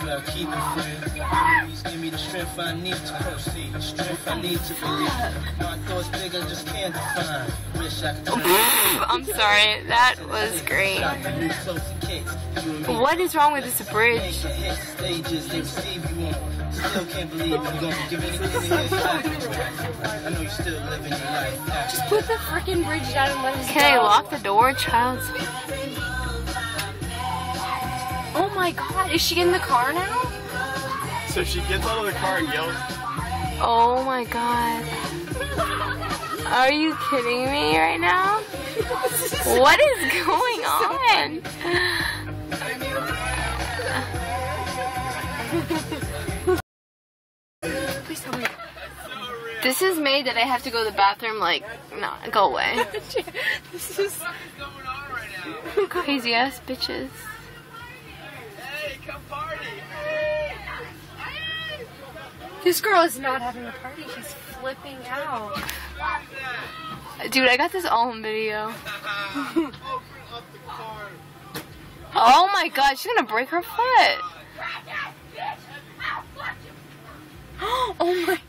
well, keep it free. Please give me the strength I need to proceed. The strength I need to believe. My thoughts big, I just can't define. Wish I could I'm sorry, that was great. What is wrong with this bridge? Stages they receive you on. Still can't believe you're gonna give anything I know you're still living your life. Just put the freaking bridge down and let us go. Can I lock the door, child? Oh my god, is she in the car now? So she gets out of the car and yells. Oh my god. Are you kidding me right now? What is going on? Please tell me. This is made that I have to go to the bathroom, like, no, go away. This is Crazy ass bitches. Hey, come party! This girl is not having a party, she's flipping out. Dude, I got this all on video. Oh my god, she's gonna break her foot. Oh my.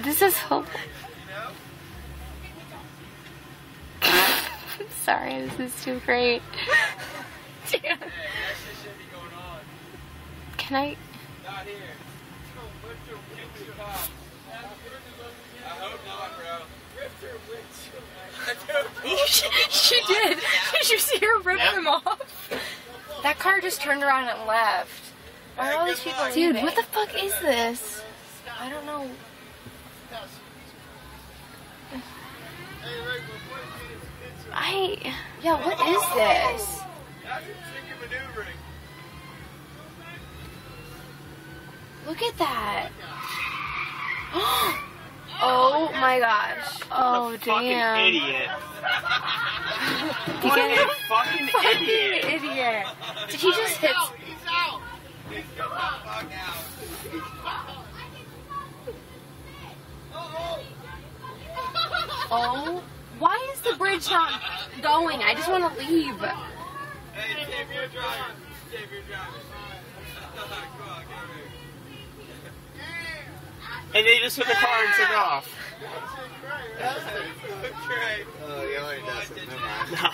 This is so... Sorry, this is too great. Can I... She did. Did you see her rip them off? That car just turned around and left. Why are all these people Dude, leaving? what the fuck is this? I don't know. Yeah, what is this? Look at that. Oh my gosh. Oh, damn. Fucking idiot. You get it? Fucking idiot. Idiot. Did he just hit? Oh, why is the bridge not going? I just want to leave. Hey, Dave, you're driving. Dave, you're driving. Come on, get over here. And they just hit the car and took off. Oh, you already doesn't. Never mind. No.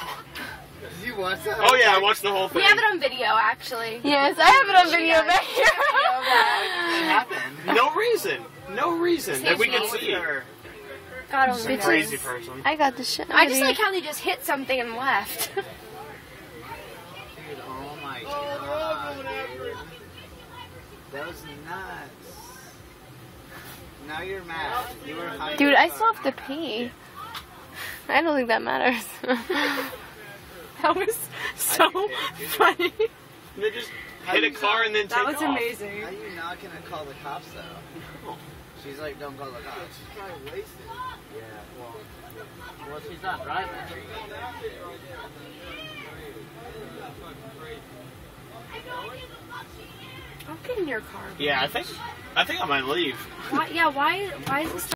Did you watch that? Oh yeah, I watched the whole thing. We have it on video, actually. Yes, I have it on video back here. What happened? No reason. No reason that we can see her. God only Bitches. knows. Crazy person. I got the shit. I just like how they just hit something and left. Dude, oh my god. That was nuts. Now you're mad. You were hiding. Dude, I still have to pee. I don't think that matters. That was so funny. They just hit a car and then take That off. was amazing. How are you not gonna call the cops though? She's like, don't call the cops. She's probably wasted. Yeah, well, she's not driving. Don't get in your car. Yeah, I think I might leave. Why is this